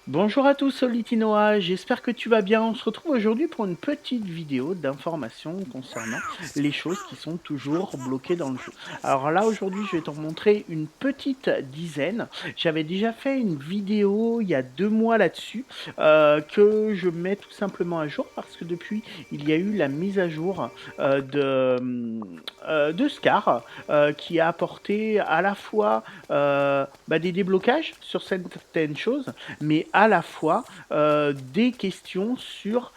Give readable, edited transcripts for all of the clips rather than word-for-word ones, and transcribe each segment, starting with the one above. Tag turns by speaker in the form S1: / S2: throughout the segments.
S1: Bonjour à tous, Solitinoa, j'espère que tu vas bien. On se retrouve aujourd'hui pour une petite vidéo d'information concernant les choses qui sont toujours bloquées dans le jeu. Alors là, aujourd'hui, je vais t'en montrer une petite dizaine. J'avais déjà fait une vidéo il y a 2 mois là-dessus, que je mets tout simplement à jour parce que depuis, il y a eu la mise à jour de Scar, qui a apporté à la fois des déblocages sur certaines choses, mais à la fois des questions sur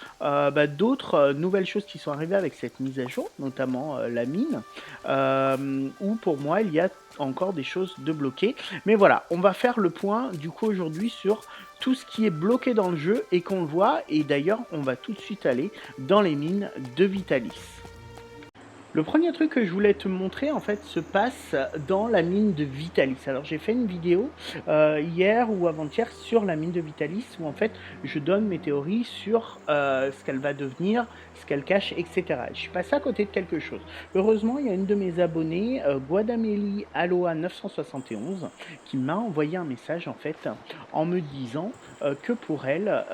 S1: d'autres nouvelles choses qui sont arrivées avec cette mise à jour, notamment la mine, où pour moi il y a encore des choses de bloquer. Mais voilà, on va faire le point du coup aujourd'hui sur tout ce qui est bloqué dans le jeu et qu'on le voit, et d'ailleurs on va tout de suite aller dans les mines de Vitalis. Le premier truc que je voulais te montrer en fait se passe dans la mine de Vitalis. Alors j'ai fait une vidéo hier ou avant-hier sur la mine de Vitalis où en fait je donne mes théories sur ce qu'elle va devenir, ce qu'elle cache, etc. Je suis passé à côté de quelque chose. Heureusement, il y a une de mes abonnées, Guadamélie Aloha 971, qui m'a envoyé un message en fait en me disant que pour elle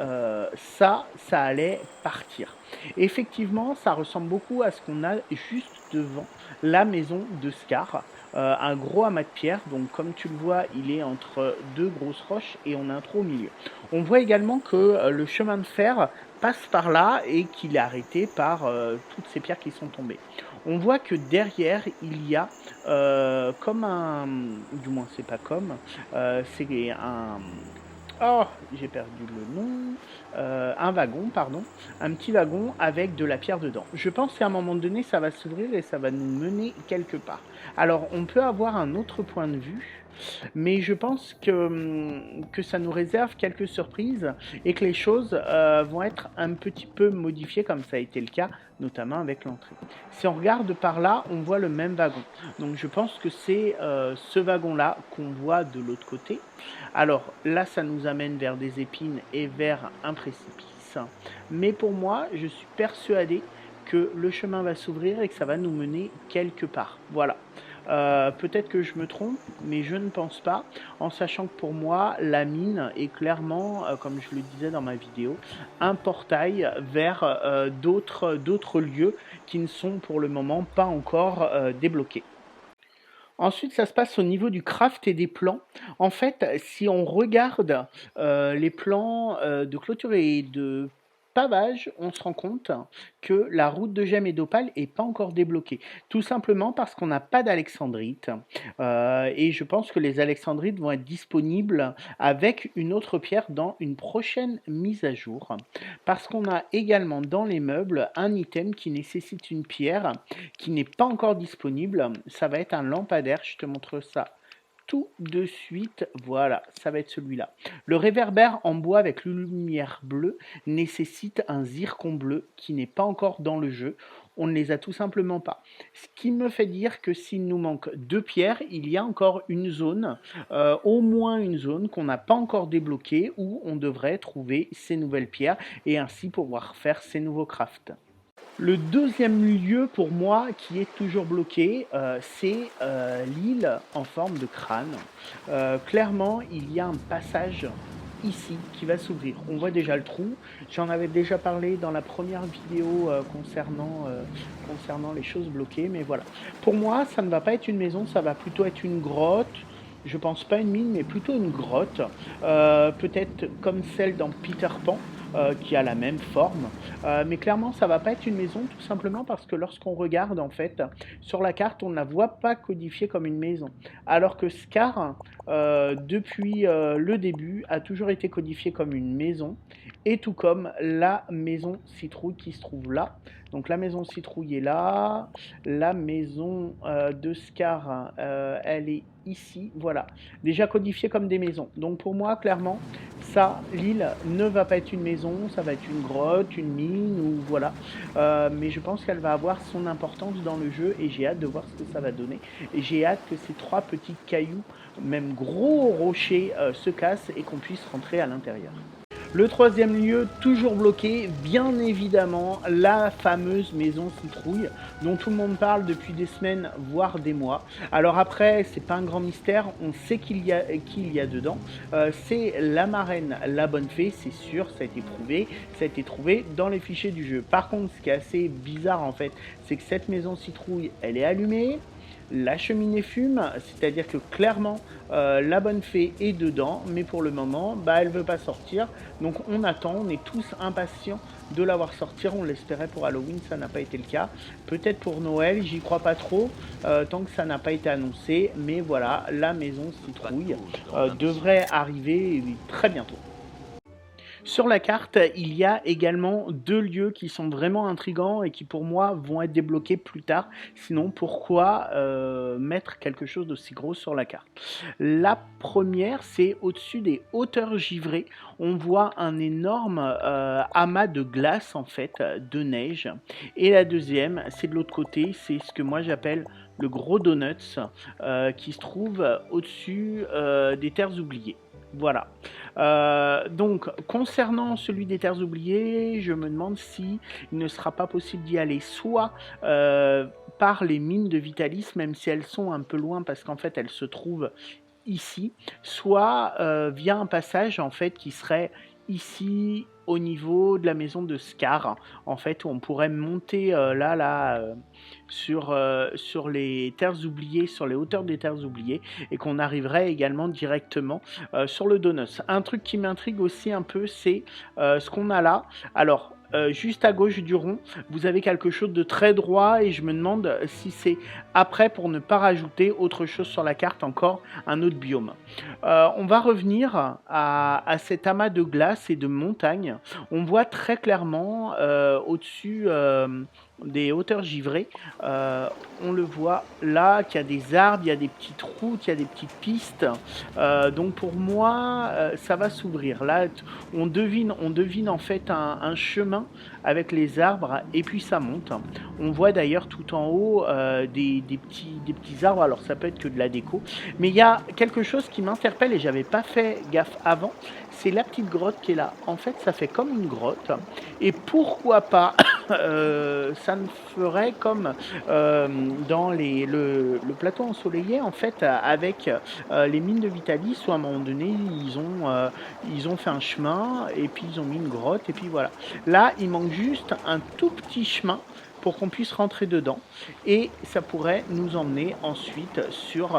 S1: ça allait partir. Et effectivement, ça ressemble beaucoup à ce qu'on a juste devant la maison de Scar. Un gros amas de pierre, donc comme tu le vois, il est entre deux grosses roches et on a un trou au milieu. On voit également que le chemin de fer passe par là et qu'il est arrêté par toutes ces pierres qui sont tombées. On voit que derrière, il y a comme un... Du moins, c'est pas comme... c'est un... Oh, j'ai perdu le nom. Un wagon, pardon. Un petit wagon avec de la pierre dedans. Je pense qu'à un moment donné, ça va s'ouvrir et ça va nous mener quelque part. Alors, on peut avoir un autre point de vue, mais je pense que ça nous réserve quelques surprises et que les choses vont être un petit peu modifiées, comme ça a été le cas, notamment avec l'entrée. Si on regarde par là, on voit le même wagon. Donc, je pense que c'est ce wagon-là qu'on voit de l'autre côté. Alors là, ça nous amène vers des épines et vers un précipice. Mais pour moi, je suis persuadé que le chemin va s'ouvrir et que ça va nous mener quelque part. Voilà. Peut-être que je me trompe, mais je ne pense pas, en sachant que pour moi, la mine est clairement, comme je le disais dans ma vidéo, un portail vers d'autres lieux qui ne sont pour le moment pas encore débloqués. Ensuite, ça se passe au niveau du craft et des plans. En fait, si on regarde les plans de clôture et de pavage, on se rend compte que la route de gemme et d'opale n'est pas encore débloquée. Tout simplement parce qu'on n'a pas d'alexandrite. Et je pense que les alexandrites vont être disponibles avec une autre pierre dans une prochaine mise à jour. Parce qu'on a également dans les meubles un item qui nécessite une pierre qui n'est pas encore disponible. Ça va être un lampadaire, je te montre ça tout de suite. Voilà, ça va être celui-là. Le réverbère en bois avec lumière bleue nécessite un zircon bleu qui n'est pas encore dans le jeu. On ne les a tout simplement pas. Ce qui me fait dire que s'il nous manque 2 pierres, il y a encore une zone, au moins une zone qu'on n'a pas encore débloquée où on devrait trouver ces nouvelles pierres et ainsi pouvoir faire ces nouveaux crafts. Le deuxième lieu pour moi qui est toujours bloqué, c'est l'île en forme de crâne. Clairement, il y a un passage ici qui va s'ouvrir. On voit déjà le trou. J'en avais déjà parlé dans la première vidéo concernant les choses bloquées, mais voilà. Pour moi, ça ne va pas être une maison, ça va plutôt être une grotte. Je pense pas une mine, mais plutôt une grotte. Peut-être comme celle dans Peter Pan. Qui a la même forme. Mais clairement, ça va pas être une maison, tout simplement parce que lorsqu'on regarde, en fait, sur la carte, on ne la voit pas codifiée comme une maison. Alors que Scar, depuis le début, a toujours été codifié comme une maison, et tout comme la maison citrouille qui se trouve là. Donc la maison citrouille est là, la maison de Scar, elle est ici, voilà. Déjà codifiée comme des maisons. Donc pour moi, clairement, ça, l'île ne va pas être une maison, ça va être une grotte, une mine, ou voilà. Mais je pense qu'elle va avoir son importance dans le jeu et j'ai hâte de voir ce que ça va donner. Et j'ai hâte que ces 3 petits cailloux, même gros rochers, se cassent et qu'on puisse rentrer à l'intérieur. Le troisième lieu, toujours bloqué, bien évidemment, la fameuse maison citrouille dont tout le monde parle depuis des semaines, voire des mois. Alors après, c'est pas un grand mystère, on sait qui il y a dedans. C'est la marraine, la bonne fée, c'est sûr, ça a été prouvé, ça a été trouvé dans les fichiers du jeu. Par contre, ce qui est assez bizarre en fait, c'est que cette maison citrouille, elle est allumée, la cheminée fume, c'est-à-dire que clairement la bonne fée est dedans, mais pour le moment, bah, elle veut pas sortir. Donc on attend, on est tous impatients de la voir sortir. On l'espérait pour Halloween, ça n'a pas été le cas. Peut-être pour Noël, j'y crois pas trop, tant que ça n'a pas été annoncé. Mais voilà, la maison citrouille devrait arriver très bientôt. Sur la carte, il y a également deux lieux qui sont vraiment intrigants et qui pour moi vont être débloqués plus tard. Sinon, pourquoi mettre quelque chose d'aussi gros sur la carte? La première, c'est au-dessus des hauteurs givrées. On voit un énorme amas de glace, en fait, de neige. Et la deuxième, c'est de l'autre côté, c'est ce que moi j'appelle le gros donuts qui se trouve au-dessus des terres oubliées. Voilà. Donc, concernant celui des terres oubliées, je me demande si il ne sera pas possible d'y aller soit par les mines de Vitalis, même si elles sont un peu loin parce qu'en fait elles se trouvent ici, soit via un passage en fait qui serait ici au niveau de la maison de Scar, en fait, où on pourrait monter sur les terres oubliées, sur les hauteurs des terres oubliées, et qu'on arriverait également directement sur le Donos. Un truc qui m'intrigue aussi un peu, c'est ce qu'on a là. Alors, juste à gauche du rond, vous avez quelque chose de très droit et je me demande si c'est après pour ne pas rajouter autre chose sur la carte, encore un autre biome. On va revenir à cet amas de glace et de montagnes. On voit très clairement au-dessus des hauteurs givrées, on le voit là qu'il y a des arbres, il y a des petites routes, il y a des petites pistes. Donc pour moi, ça va s'ouvrir. Là, on devine en fait un chemin avec les arbres et puis ça monte. On voit d'ailleurs tout en haut des petits arbres. Alors ça peut être que de la déco, mais il y a quelque chose qui m'interpelle et j'avais pas fait gaffe avant. C'est la petite grotte qui est là. En fait, ça fait comme une grotte. Et pourquoi pas, ça ne ferait comme dans le plateau ensoleillé, en fait, avec les mines de Vitalis, où à un moment donné, ils ont fait un chemin, et puis ils ont mis une grotte, et puis voilà. Là, il manque juste un tout petit chemin pour qu'on puisse rentrer dedans et ça pourrait nous emmener ensuite sur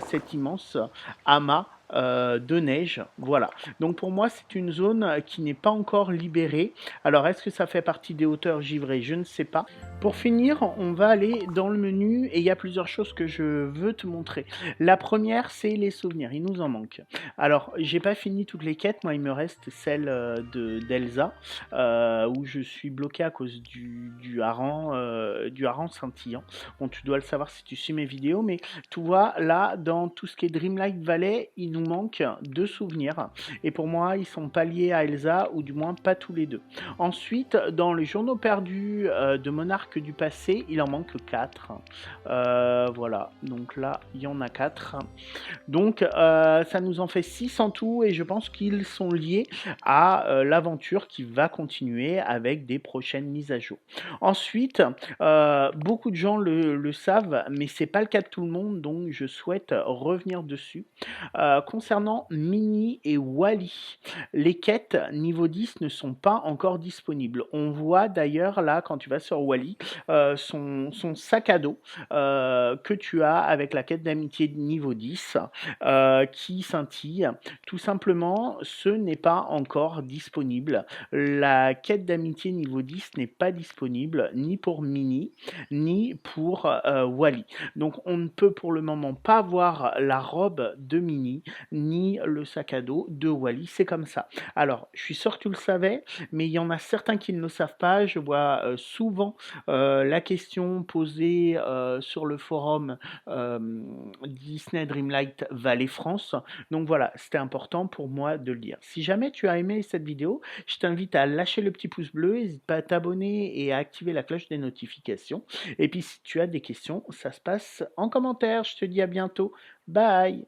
S1: cet immense amas de neige. Voilà. Donc pour moi, c'est une zone qui n'est pas encore libérée. Alors, est-ce que ça fait partie des hauteurs givrées? Je ne sais pas. Pour finir, on va aller dans le menu et il y a plusieurs choses que je veux te montrer. La première, c'est les souvenirs. Il nous en manque. Alors, j'ai pas fini toutes les quêtes. Moi, il me reste celle d'Elsa où je suis bloqué à cause du hareng scintillant. Bon, tu dois le savoir si tu suis mes vidéos, mais tu vois, là, dans tout ce qui est Dreamlight Valley, il nous manque 2 souvenirs. Et pour moi, ils sont pas liés à Elsa, ou du moins pas tous les deux. Ensuite, dans les journaux perdus de Monarque du passé, il en manque 4. Voilà, donc là, il y en a 4. Donc, ça nous en fait 6 en tout, et je pense qu'ils sont liés à l'aventure qui va continuer avec des prochaines mises à jour. Ensuite, beaucoup de gens le savent, mais c'est pas le cas de tout le monde, donc je souhaite revenir dessus. Concernant Minnie et Wally, les quêtes niveau 10 ne sont pas encore disponibles. On voit d'ailleurs là, quand tu vas sur Wally, son sac à dos que tu as avec la quête d'amitié niveau 10 qui scintille. Tout simplement, ce n'est pas encore disponible. La quête d'amitié niveau 10 n'est pas disponible ni pour Minnie, ni pour Wally. Donc on ne peut pour le moment pas voir la robe de Minnie, ni le sac à dos de Wally, c'est comme ça. Alors, je suis sûr que tu le savais, mais il y en a certains qui ne le savent pas. Je vois souvent la question posée sur le forum Disney Dreamlight Valley France. Donc voilà, c'était important pour moi de le dire. Si jamais tu as aimé cette vidéo, je t'invite à lâcher le petit pouce bleu, n'hésite pas à t'abonner et à activer la cloche des notifications. Et puis si tu as des questions, ça se passe en commentaire. Je te dis à bientôt. Bye!